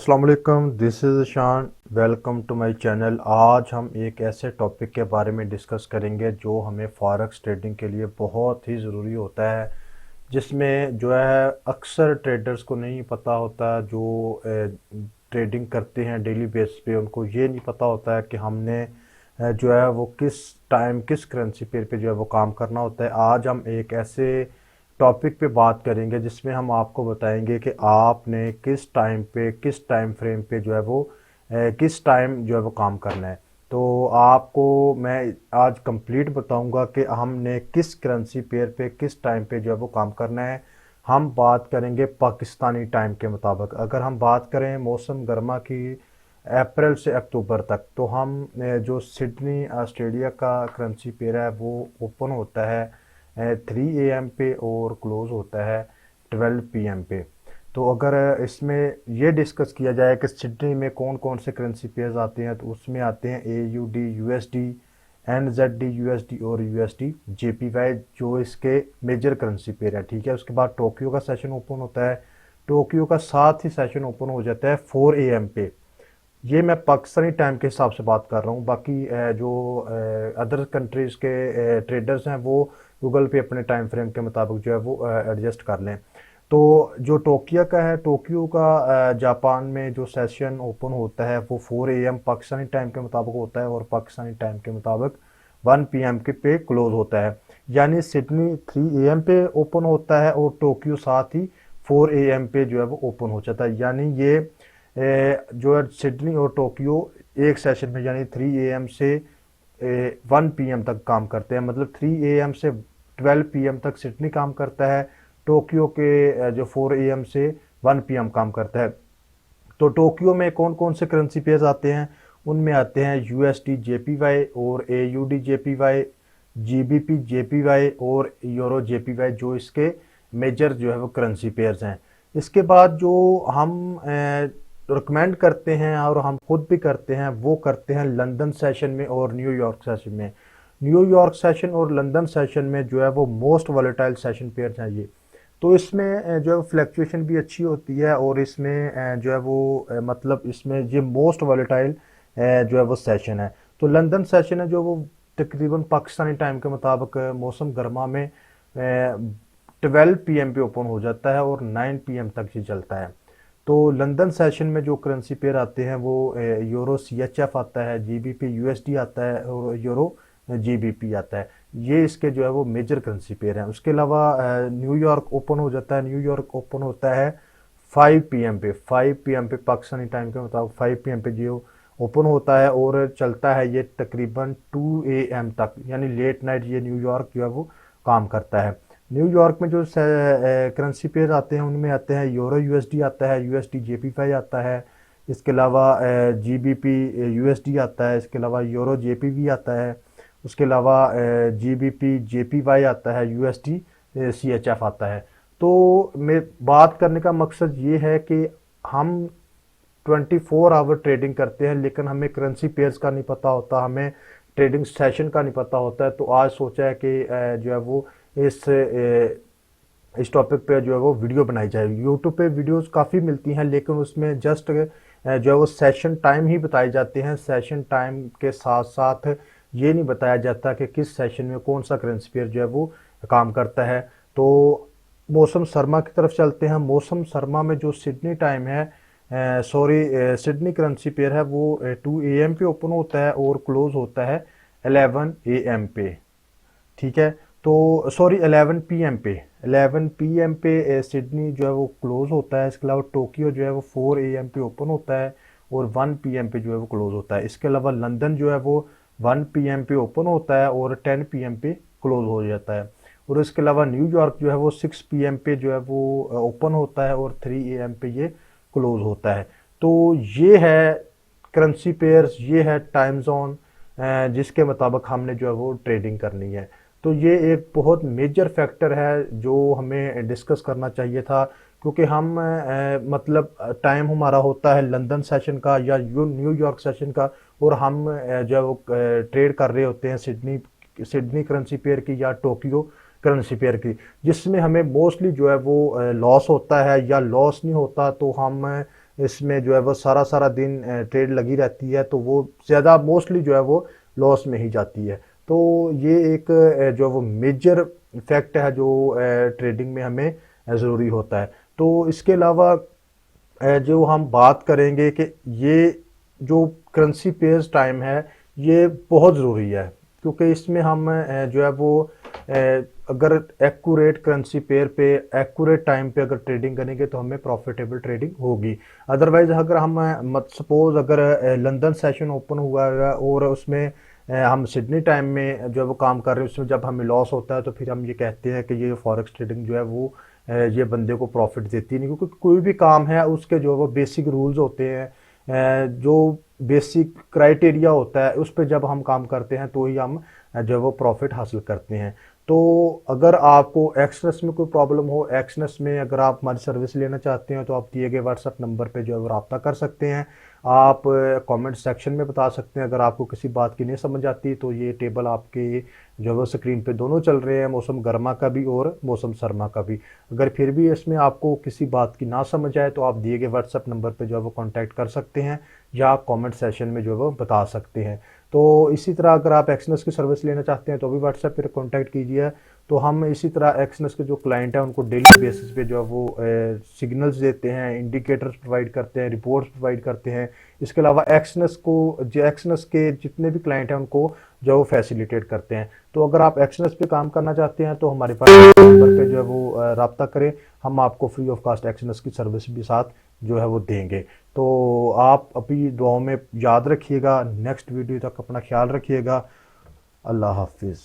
अस्सलाम वालेकुम, this is Shan. Welcome to my channel. आज हम एक ऐसे टॉपिक के बारे में डिस्कस करेंगे जो हमें फॉरेक्स ट्रेडिंग के लिए बहुत ही ज़रूरी होता है, जिसमें जो है अक्सर ट्रेडर्स को नहीं पता होता। जो ट्रेडिंग करते हैं डेली बेस पे, उनको ये नहीं पता होता है कि हमने जो है वो किस टाइम किस करेंसी पेयर पे जो है वो काम करना होता है। आज हम एक ऐसे टॉपिक पे बात करेंगे जिसमें हम आपको बताएंगे कि आपने किस टाइम पे किस टाइम फ्रेम पे जो है वो किस टाइम जो है वो काम करना है। तो आपको मैं आज कंप्लीट बताऊंगा कि हमने किस करेंसी पेयर पे किस टाइम पे जो है वो काम करना है। हम बात करेंगे पाकिस्तानी टाइम के मुताबिक। अगर हम बात करें मौसम गर्मा की अप्रैल से अक्टूबर तक, तो हम जो सिडनी ऑस्ट्रेलिया का करेंसी पेयर है वो ओपन होता है 3 AM पे और क्लोज होता है 12 PM पे। तो अगर इसमें ये डिस्कस किया जाए कि सिडनी में कौन कौन से करेंसी पेयर्स आते हैं, तो उसमें आते हैं AUD USD, NZD USD और USD JPY, जो इसके मेजर करेंसी पेयर है। ठीक है, उसके बाद टोक्यो का सेशन ओपन होता है। टोक्यो का साथ ही सेशन ओपन हो जाता है 4 AM पे। ये मैं पाकिस्तानी टाइम के हिसाब से बात कर रहा हूँ। बाकी जो अदर कंट्रीज के ट्रेडर्स हैं वो गूगल पे अपने टाइम फ्रेम के मुताबिक जो है वो एडजस्ट कर लें। तो जो टोक्यो का है, टोक्यो का जापान में जो सेशन ओपन होता है वो 4 AM पाकिस्तानी टाइम के मुताबिक होता है, और पाकिस्तानी टाइम के मुताबिक 1 PM के पे क्लोज होता है। यानी सिडनी 3 AM पे ओपन होता है और टोक्यो साथ ही 4 AM पे जो है वो ओपन हो जाता है। यानी ये जो है सिडनी और टोक्यो एक सेशन में यानी 3 AM से 1 PM तक काम करते हैं। मतलब 3 AM से 12 PM तक सिडनी काम करता है, टोक्यो के जो 4 AM से 1 PM काम करता है। तो टोक्यो में कौन कौन से करेंसी पेयर्स आते हैं, उनमें आते हैं USD JPY और AUD JPY, GBP JPY और यूरो JPY, जो इसके मेजर जो है वो करेंसी पेयर्स हैं। इसके बाद जो हम रिकमेंड करते हैं और हम खुद भी करते हैं, वो करते हैं लंदन सेशन में और न्यूयॉर्क सेशन में। न्यूयॉर्क सेशन और लंदन सेशन में जो है वो मोस्ट वॉलेटाइल सेशन पेयर्स हैं ये। तो इसमें जो है फ्लैक्चुएशन भी अच्छी होती है, और इसमें जो है वो मतलब इसमें ये मोस्ट वॉलेटाइल जो है वो सेशन है। तो लंदन सेशन है जो वो तकरीबन पाकिस्तानी टाइम के मुताबिक मौसम गर्मा में 12 PM पे ओपन हो जाता है और 9 PM तक ये चलता है। तो लंदन सेशन में जो करेंसी पेयर आते हैं वो यूरो CHF आता है, GBP USD आता है और यूरो GBP आता है। ये इसके जो है वो मेजर करेंसी पेयर हैं। उसके अलावा न्यूयॉर्क ओपन हो जाता है। न्यूयॉर्क ओपन होता है 5 PM पे, 5 PM पे पाकिस्तानी टाइम के मुताबिक 5 PM पे जो ओपन होता है और चलता है ये तकरीबन 2 AM तक, यानी लेट नाइट ये न्यूयॉर्क जो है वो काम करता है। न्यूयॉर्क में जो करेंसी पेयर आते हैं उनमें आते हैं यूरो USD आता है, USD JPY आता है, इसके अलावा GBP USD आता है, इसके अलावा यूरो JPY आता है, उसके अलावा GBP JPY आता है, USD CHF आता है। तो मैं बात करने का मकसद ये है कि हम 24 आवर ट्रेडिंग करते हैं, लेकिन हमें करेंसी पेयर्स का नहीं पता होता, हमें ट्रेडिंग सेशन का नहीं पता होता है। तो आज सोचा है कि जो है वो इस टॉपिक पे जो है वो वीडियो बनाई जाए। यूट्यूब पे वीडियोस काफ़ी मिलती हैं, लेकिन उसमें जस्ट जो है वो सेशन टाइम ही बताए जाते हैं। सेशन टाइम के साथ साथ ये नहीं बताया जाता कि किस सेशन में कौन सा करेंसी पेयर जो है वो काम करता है। तो मौसम सरमा की तरफ चलते हैं। मौसम सरमा में जो सिडनी टाइम है, सिडनी करेंसी पेयर है वो 2 AM पे ओपन होता है और क्लोज होता है 11 AM पे। ठीक है, तो सॉरी 11 PM पे, 11 PM पे सिडनी जो है वो क्लोज होता है। इसके अलावा टोक्यो जो है वो 4 AM पे ओपन होता है और 1 PM पे जो है वो क्लोज होता है। इसके अलावा लंदन जो है वो 1 PM पे ओपन होता है और 10 PM पे क्लोज हो जाता है। और इसके अलावा न्यूयॉर्क जो है वो 6 PM पे जो है वो ओपन होता है और 3 AM पे ये क्लोज होता है। तो ये है करेंसी पेयर्स, ये है टाइम जोन जिसके मुताबिक हमने जो है वो ट्रेडिंग करनी है। तो ये एक बहुत मेजर फैक्टर है जो हमें डिस्कस करना चाहिए था, क्योंकि हम मतलब टाइम हमारा होता है लंदन सेशन का या न्यूयॉर्क सेशन का, और हम जो है वो ट्रेड कर रहे होते हैं सिडनी सिडनी करेंसी पेयर की या टोक्यो करेंसी पेयर की, जिसमें हमें मोस्टली जो है वो लॉस होता है या लॉस नहीं होता। तो हम इसमें जो है वो सारा सारा दिन ट्रेड लगी रहती है, तो वो ज़्यादा मोस्टली जो है वो लॉस में ही जाती है। तो ये एक जो वो मेजर फैक्ट है जो ट्रेडिंग में हमें ज़रूरी होता है। तो इसके अलावा जो हम बात करेंगे कि ये जो करेंसी पेयर्स टाइम है ये बहुत ज़रूरी है, क्योंकि इसमें हम जो है वो अगर एक्यूरेट करेंसी पेयर पे एक्यूरेट टाइम पे अगर ट्रेडिंग करेंगे तो हमें प्रॉफिटेबल ट्रेडिंग होगी। अदरवाइज अगर हम मत सपोज अगर लंदन सेशन ओपन हुआ है और उसमें हम सिडनी टाइम में जो है वो काम कर रहे हैं, उसमें जब हमें लॉस होता है तो फिर हम ये कहते हैं कि ये फॉरेक्स ट्रेडिंग जो है वो ये बंदे को प्रॉफिट देती नहीं, क्योंकि कोई भी काम है उसके जो है वो बेसिक रूल्स होते हैं, जो बेसिक क्राइटेरिया होता है उस पर जब हम काम करते हैं तो ही हम जो है वो प्रॉफिट हासिल करते हैं। तो अगर आपको एक्सनेस में कोई प्रॉब्लम हो, एक्सनेस में अगर आप हमारी सर्विस लेना चाहते हैं तो आप दिए गए व्हाट्सएप नंबर पे जो है वो रब्ता कर सकते हैं। आप कमेंट सेक्शन में बता सकते हैं अगर आपको किसी बात की नहीं समझ आती। तो ये टेबल आपके जो है वो स्क्रीन पे दोनों चल रहे हैं, मौसम गर्मा का भी और मौसम सरमा का भी। अगर फिर भी इसमें आपको किसी बात की ना समझ आए तो आप दिए गए व्हाट्सएप नंबर पे जो है वो कॉन्टैक्ट कर सकते हैं या कमेंट सेशन में जो है वो बता सकते हैं। तो इसी तरह अगर आप एक्सनेस की सर्विस लेना चाहते हैं तो भी व्हाट्सएप पर कॉन्टैक्ट कीजिए। तो हम इसी तरह एक्सनेस के जो क्लाइंट हैं उनको डेली बेसिस पे जो है वो सिग्नल्स देते हैं, इंडिकेटर्स प्रोवाइड करते हैं, रिपोर्ट्स प्रोवाइड करते हैं। इसके अलावा एक्सनेस के जितने भी क्लाइंट हैं उनको जो है वो फैसिलिटेट करते हैं। तो अगर आप एक्सनेस पे काम करना चाहते हैं तो हमारे पास नंबर पे जो है वो रब्ता करें, हम आपको फ्री ऑफ कास्ट एक्सनेस की सर्विस भी साथ जो है वो देंगे। तो आप अभी दुआओं में याद रखिएगा। नेक्स्ट वीडियो तक अपना ख्याल रखिएगा। अल्लाह हाफिज़।